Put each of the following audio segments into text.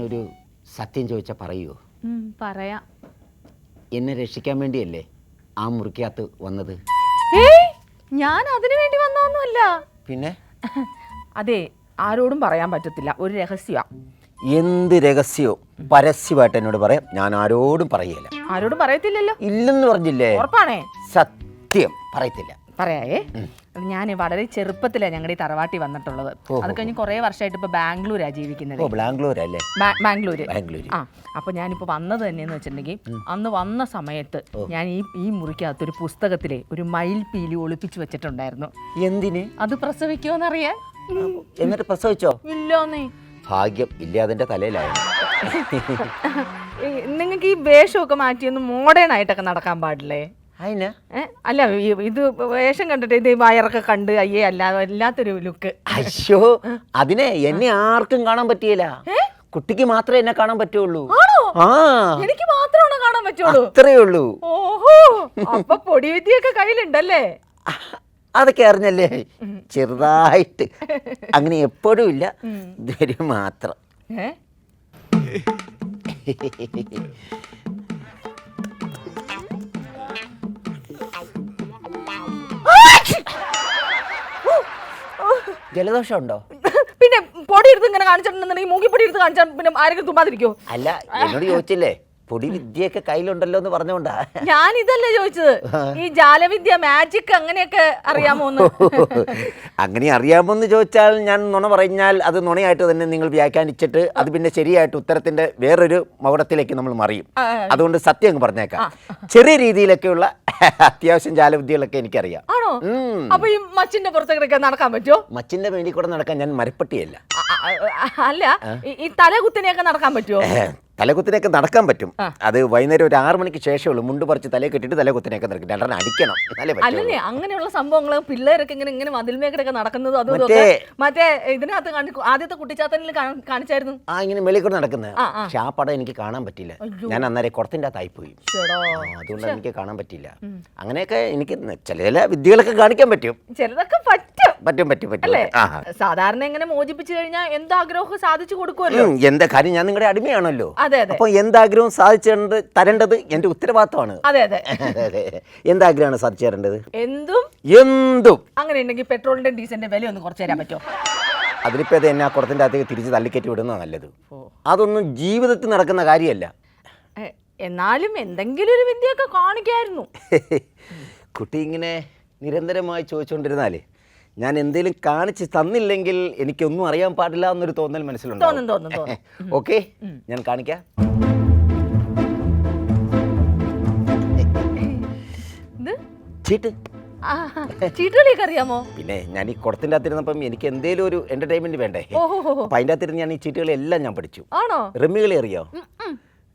ഞാനൊരു സത്യം ചോദിച്ചാൽ പറയുമോ? പറയാം. എന്നെ രക്ഷിക്കാൻ വേണ്ടിയല്ലേ ആ മുറിക്കകത്ത് വന്നത്? ഞാൻ അതിനു വേണ്ടി വന്നൊന്നുമല്ല. പിന്നെ? അതെ, ആരോടും പറയാൻ പറ്റത്തില്ല, ഒരു രഹസ്യ. എന്ത് രഹസ്യോ പരസ്യമായിട്ട് എന്നോട് പറയാം, ഞാൻ ആരോടും പറയില്ല. ആരോടും പറയത്തില്ലല്ലോ? ഇല്ലെന്ന് പറഞ്ഞില്ലേ? ഉറപ്പാണേ? സത്യം പറയത്തില്ല. പറയായേ. ഞാൻ വളരെ ചെറുപ്പത്തിലാണ് ഞങ്ങളുടെ ഈ തറവാട്ടി വന്നിട്ടുള്ളത്. അത് കഴിഞ്ഞ് കുറെ വർഷമായിട്ട് ഇപ്പൊ ബാംഗ്ലൂരാ ജീവിക്കുന്നത്. ബാംഗ്ലൂരല്ലേ? ബാംഗ്ലൂര്. ആ, അപ്പൊ ഞാനിപ്പോ വന്നത് തന്നെയെന്ന് വെച്ചിട്ടുണ്ടെങ്കിൽ, അന്ന് വന്ന സമയത്ത് ഞാൻ ഈ മുറിക്കകത്ത് ഒരു പുസ്തകത്തിലെ ഒരു മയിൽ പീലി ഒളിപ്പിച്ചു വെച്ചിട്ടുണ്ടായിരുന്നു. എന്തിന്? അത് പ്രസവിക്കുമെന്നറിയാൻ. എന്നിട്ട് പ്രസവിച്ചോ? ഇല്ലോന്നേ. ഭാഗ്യം ഇല്ല, അതിന്റെ തലയിലായിരുന്നു. നിങ്ങൾക്ക് ഈ വേഷമൊക്കെ മാറ്റിയൊന്ന് മോഡേൺ ആയിട്ടൊക്കെ നടക്കാൻ പാടില്ലേ? അല്ല, ഇത് വേഷം കണ്ടിട്ട് ഇത് വയറൊക്കെ കണ്ട് അയ്യേ അല്ലാത്തൊരു ലുക്ക്. അയ്യോ, അതിനെ എന്നെ ആർക്കും കാണാൻ പറ്റിയില്ല. കുട്ടിക്ക് മാത്രമേ എന്നെ കാണാൻ പറ്റുള്ളൂ. എനിക്ക് മാത്രമാണ് കാണാൻ പറ്റുള്ളൂ. അത്രേ ഉള്ളൂ. ഓഹോ, അപ്പൊ പൊടി വിദ്യയൊക്കെ കയ്യിലുണ്ടല്ലേ? അതൊക്കെ അറിഞ്ഞല്ലേ, ചെറുതായിട്ട്. അങ്ങനെ എപ്പോഴും ഇല്ല, ഇതൊരു മാത്രം. ജലദോഷം ഉണ്ടോ? പിന്നെ പൊടി എടുത്ത് ഇങ്ങനെ കാണിച്ചിട്ടുണ്ടെന്നുണ്ടെങ്കിൽ മൂക്കിപ്പൊടി എടുത്ത് കാണിച്ചാൽ പിന്നെ ആരെങ്കിലും തുമ്പാതിരിക്കോ? അല്ല, എന്നോട് ചോദിച്ചില്ലേ പൊടി വിദ്യയൊക്കെ കയ്യിലുണ്ടല്ലോ എന്ന് പറഞ്ഞോണ്ടാ. ഞാൻ ഇതല്ലേ ചോദിച്ചത്, ഈ ജാലവിദ്യ, മാജിക് അങ്ങനെയൊക്കെ അറിയാമോന്ന്. അങ്ങനെ അറിയാമോന്ന് ചോദിച്ചാൽ ഞാൻ നുണ പറഞ്ഞാൽ അത് നുണയായിട്ട് തന്നെ നിങ്ങൾ വ്യാഖ്യാനിച്ചിട്ട് അത് പിന്നെ ശരിയായിട്ട് ഉത്തരത്തിന്റെ വേറൊരു മകുടത്തിലേക്ക് നമ്മൾ മറിയും. അതുകൊണ്ട് സത്യം അങ്ങ് പറഞ്ഞേക്കാം, ചെറിയ രീതിയിലൊക്കെയുള്ള അത്യാവശ്യം ജാലവിദ്യകളൊക്കെ എനിക്കറിയാം. ആണോ? അപ്പൊ ഈ മച്ചിന്റെ പുറത്തേക്കൊക്കെ നടക്കാൻ പറ്റുമോ? മച്ചിന്റെ വേണ്ടി കൂടെ നടക്കാൻ ഞാൻ മരപ്പട്ടിയല്ല. അല്ല, ഈ തലകുത്തിനെയൊക്കെ നടക്കാൻ പറ്റുമോ? തലകുത്തിനൊക്കെ നടക്കാൻ പറ്റും. അത് വൈകുന്നേരം ഒരു 6 മണിക്ക് ശേഷമുള്ളൂ. മുണ്ട് പറിച്ച് തലയെ കെട്ടിട്ട് തലകുത്തിനൊക്കെ നടക്കും. 2 അടിക്കണം. അല്ലേ, അങ്ങനെയുള്ള സംഭവങ്ങൾ പിള്ളേരൊക്കെ ഇങ്ങനെ മതിൽമേക്കടൊക്കെ നടക്കുന്നതും അതും മറ്റേ ഇതിനകത്ത് ആദ്യത്തെ കുട്ടിച്ചാത്തനിൽ കാണിച്ചായിരുന്നു. ഇങ്ങനെ വെളിയിൽ കൂടെ നടക്കുന്നത്. പക്ഷെ ആ പടം എനിക്ക് കാണാൻ പറ്റില്ല. ഞാൻ അന്നേരം കുളത്തിന്റെ അകത്തായി പോയി. അതുകൊണ്ട് എനിക്ക് കാണാൻ പറ്റില്ല. അങ്ങനെയൊക്കെ എനിക്ക് ചില വിദ്യകളൊക്കെ കാണിക്കാൻ പറ്റും. ചിലതൊക്കെ പറ്റും. സാധാരണ എങ്ങനെ മോചിപ്പിച്ചു കഴിഞ്ഞാൽ എന്താഗ്രഹം സാധിച്ചു കൊടുക്കുമല്ലോ. എന്താ കാര്യം, ഞാൻ നിങ്ങളുടെ അടിമയാണല്ലോ. അപ്പൊ എന്താഗ്രഹവും സാധിച്ചു തരേണ്ടത് എന്റെ ഉത്തരവാദിത്തമാണ്. അതെ. എന്താഗ്രഹമാണ് സാധിച്ചു തരേണ്ടത്? എന്തും. അങ്ങനെ ഉണ്ടെങ്കിൽ പെട്രോളിന്റെ ഡീസലിന്റെ വില ഒന്ന് കുറച്ച് തരാൻ പറ്റുമോ? അതിനിപ്പോ എന്നെ ആ കുളത്തിന്റെ അകത്തേക്ക് തിരിച്ച് തള്ളിക്കറ്റി വിടുന്ന നല്ലത്. അതൊന്നും ജീവിതത്തിൽ നടക്കുന്ന കാര്യമല്ല. എന്നാലും എന്തെങ്കിലും ഒരു വിദ്യയൊക്കെ കാണിക്കായിരുന്നു. കുട്ടി ഇങ്ങനെ നിരന്തരമായി ചോദിച്ചുകൊണ്ടിരുന്നാലേ ഞാൻ എന്തേലും കാണിച്ച് തന്നില്ലെങ്കിൽ എനിക്കൊന്നും അറിയാൻ പാടില്ല എന്നൊരു തോന്നൽ മനസ്സിലുണ്ട്. ഓക്കെ, ഞാൻ കാണിക്കാം. ചീട്ടുകളിയൊക്കെ അറിയാമോ? പിന്നെ ഞാൻ ഈ കുളത്തിന്റെ അകത്തിരുന്നപ്പം എനിക്ക് എന്തേലും ഒരു എന്റർടൈൻമെന്റ് വേണ്ടേ? അപ്പൊ അതിന്റെ അകത്തിരുന്ന് ഞാൻ ഈ ചീട്ടുകളെല്ലാം ഞാൻ പഠിച്ചു. റമ്മികളി അറിയോ?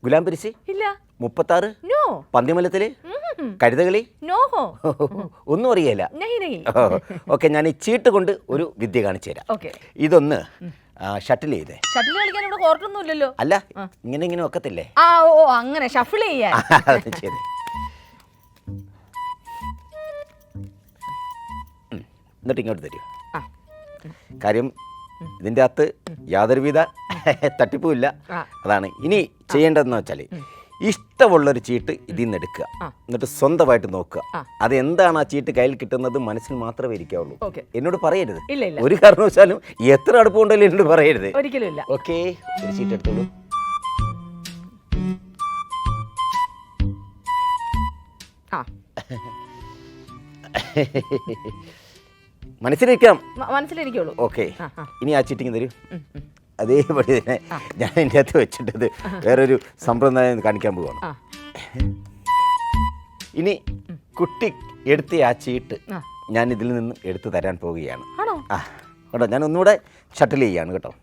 ഗുലാംപരിശി ഇല്ല. 36 പന്തിമലത്തില് കഴുതകളി ഒന്നും അറിയില്ല. ഓക്കെ, ഞാൻ ഈ ചീട്ട് കൊണ്ട് ഒരു വിദ്യ കാണിച്ചു തരാം. ഇതൊന്ന് ഷട്ടിൽ ചെയ്തേ. ഷട്ടിൽ കളിക്കാൻ ഇവിടെ കോർട്ടൊന്നും ഇല്ലല്ലോ. അല്ല, ഇങ്ങനെ ഒക്കത്തില്ലേ? അങ്ങനെ ഷഫിൾ ചെയ്യാൻ. ശരി, എന്നിട്ട് ഇങ്ങോട്ട് തരൂ. കാര്യം ഇതിൻ്റെ അകത്ത് യാതൊരുവിധ തട്ടിപ്പുമില്ല. അതാണ് ഇനി ചെയ്യേണ്ടതെന്ന് വെച്ചാൽ ഇഷ്ടമുള്ളൊരു ചീട്ട് ഇതിൽ നിന്ന് എടുക്കുക, എന്നിട്ട് സ്വന്തമായിട്ട് നോക്കുക. അതെന്താണ് ആ ചീട്ട് കയ്യിൽ കിട്ടുന്നത് മനസ്സിൽ മാത്രമേ ഇരിക്കാവുള്ളൂ. എന്നോട് പറയരുത് ഒരു കാരണവശാലും. എത്ര അടുപ്പമുണ്ടല്ലോ എന്നോട് പറയരുത്. ഓക്കെ, ഒരു ചീട്ട് എടുത്തോളൂ. മനസ്സിലിരിക്കുള്ളൂ. ഓക്കെ, ഇനി ആ ചീറ്റിങ് തരൂ. അതേപടി തന്നെ ഞാൻ എൻ്റെ അകത്ത് വെച്ചിട്ടത് വേറൊരു സമ്പ്രദായം കാണിക്കാൻ പോവാണ്. ഇനി കുട്ടി എടുത്ത ആ ചീട്ട് ഞാൻ ഇതിൽ നിന്ന് എടുത്തു തരാൻ പോവുകയാണ്. കേട്ടോ, ഞാൻ ഒന്നുകൂടെ ഷട്ടിൽ ചെയ്യാണ് കേട്ടോ.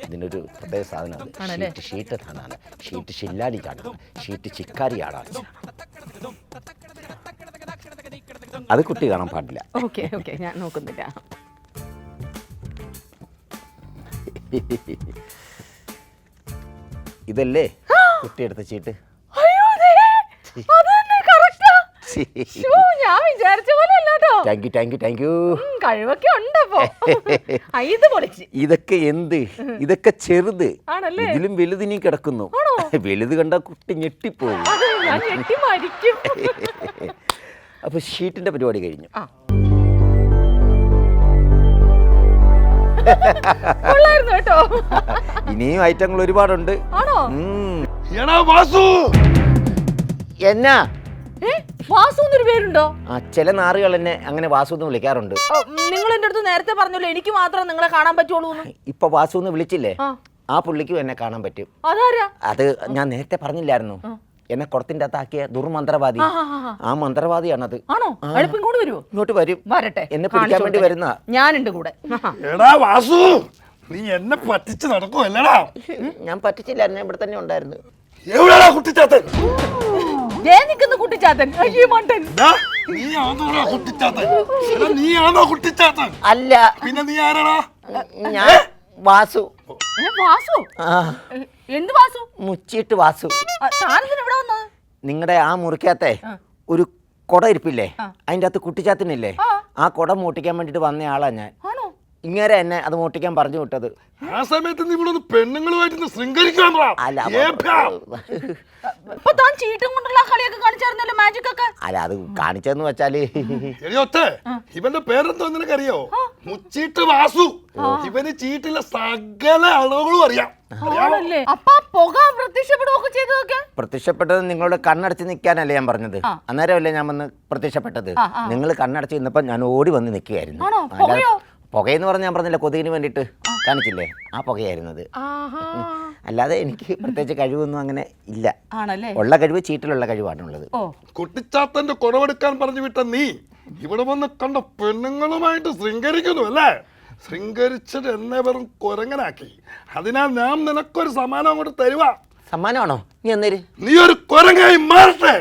ഇതിനൊരു പ്രത്യേക സാധനമാണ്. ഷീറ്റ് ധാനാണ്, ഷീറ്റ് ഷില്ലാടി ചാടാണ്, ഷീറ്റ് ചിക്കാരി ആടാണ്. അത് കുട്ടി കാണാൻ പാടില്ല. ഞാൻ നോക്കുന്നില്ല. ഇതല്ലേ കുട്ടി എടുത്ത ചീട്ട്? ശ്ശോ, ഞാൻ വിചാരിച്ച പോലെ അല്ല കേട്ടോ. താങ്ക് യു കഴിവൊക്കെ ഉണ്ടപ്പോ. ഇത് പൊളിച്ച്. ഇതൊക്കെ എന്ത്, ഇതൊക്കെ ചെറുത്. ആണല്ലേ? ഇതിലും വലുത് ഇനി കിടക്കുന്നു. വലുത് കണ്ട കുട്ടി ഞെട്ടിപ്പോകും. അത് ഞാൻ ഞെട്ടി മരിക്കും. അപ്പൊ ഷീറ്റിന്റെ പരിപാടി കഴിഞ്ഞു. കൊള്ളായിരുന്നു കേട്ടോ. ഇനിയും ഐറ്റങ്ങൾ ഒരുപാടുണ്ട്. ആണോ? എന്നാ വാസു എന്നൊരു പേരുണ്ടോ? ചില നാറുകൾ എന്നെ അങ്ങനെ വാസു എന്ന് വിളിക്കാറുണ്ട്. നിങ്ങൾ എന്റെ അടുത്ത് നേരത്തെ പറഞ്ഞല്ലോ എനിക്ക് മാത്രം നിങ്ങളെ കാണാൻ പറ്റുള്ളൂ. ഇപ്പൊ വാസു എന്ന് വിളിച്ചില്ലേ, ആ പുള്ളിക്കും എന്നെ കാണാൻ പറ്റും. അതാരാ? അത് ഞാൻ നേരത്തെ പറഞ്ഞില്ലായിരുന്നു, എന്നെ കുളത്തിന്റെ അകത്താക്കിയ ദുർമന്ത്രവാദി. ആ മന്ത്രവാദിയാണത്. ആണോ? ഇങ്ങോട്ട് വരുമോ? ഇങ്ങോട്ട് വരും. വരട്ടെ. എന്നെ പിടിക്കാൻ വേണ്ടി വരുന്ന. ഞാനുണ്ട് കൂടെ. എടാ വാസു, നീ എന്നെ പറ്റിച്ച് നടക്കുവല്ലടാ. ഞാൻ പറ്റിച്ചില്ല, ഞാൻ ഇവിടെ തന്നെ ഉണ്ടായിരുന്നു. എവിടെയാ കുട്ടിച്ചാത്തൻ? നിൽക്കുന്ന കുട്ടിച്ചാത്തൻ. നീയാണോടാ കുട്ടിച്ചാത്തൻ? എടാ, നീയാണോ കുട്ടിച്ചാത്തൻ? അല്ല, പിന്നെ നീ ആരാടാ? ഞാൻ വാസു. വാസു? എന്ത് വാസു? മുച്ചിട്ട് വാസു. എവിടെ വന്നത്? നിങ്ങളുടെ ആ മുറിക്കകത്തെ ഒരു കൊട ഇരിപ്പില്ലേ, അതിൻ്റെ അകത്ത് കുട്ടിച്ചാത്തനില്ലേ, ആ കൊട മൂട്ടിക്കാൻ വേണ്ടിട്ട് വന്ന ആളാ ഞാൻ. ഇങ്ങനെ എന്നെ അത് മൂട്ടിക്കാൻ പറഞ്ഞു വിട്ടത്. ആ സമയത്ത് നീ ഇവിടെ പെണ്ണുങ്ങളുമായിട്ട് ശൃംഗരിക്കാൻ അല്ല, അത് കാണിച്ചെന്ന് വെച്ചാല് എടിയൊത്തെ, ഇവന്റെ പേരെന്തോ നിനക്കറിയോ? മുച്ചീട്ട് വാസു. ഇവന് ചീട്ടിലെ സകല അളവുകളും അറിയാം. പ്രത്യക്ഷപ്പെട്ടത് നിങ്ങളോട് കണ്ണടച്ച് നിൽക്കാനല്ലേ ഞാൻ പറഞ്ഞത്. അന്നേരമല്ലേ ഞാൻ വന്ന് പ്രത്യക്ഷപ്പെട്ടത്. നിങ്ങൾ കണ്ണടച്ച് നിന്നപ്പോ ഞാൻ ഓടി വന്ന് നിൽക്കുകയായിരുന്നു. പുകയെന്ന് പറഞ്ഞ് ഞാൻ പറഞ്ഞില്ല, കൊതുകിന് വേണ്ടിയിട്ട് കാണിച്ചില്ലേ, ആ പുകയായിരുന്നത്. അല്ലാതെ എനിക്ക് പ്രത്യേകിച്ച് കഴിവൊന്നും അങ്ങനെ ഇല്ല. ഉള്ള കഴിവ് ചീട്ടിലുള്ള കഴിവാണുള്ളത്. കുട്ടിച്ചാത്തന്റെ കുറവെടുക്കാൻ പറഞ്ഞു വിട്ട നീ ഇവിടെ വന്ന് കണ്ട പെണ്ണുങ്ങളുമായിട്ട് ശൃംഗരിക്കുന്നു അല്ലേ? ശൃംഗരിച്ചിട്ട് എന്നെ വെറും കുരങ്ങനാക്കി. അതിനാൽ ഞാൻ നിനക്കൊരു സമ്മാനം അങ്ങോട്ട് തരുവാ. സമ്മാനമാണോ? നീ എന്നേര് നീ ഒരു കുരങ്ങായി മാറട്ടെ.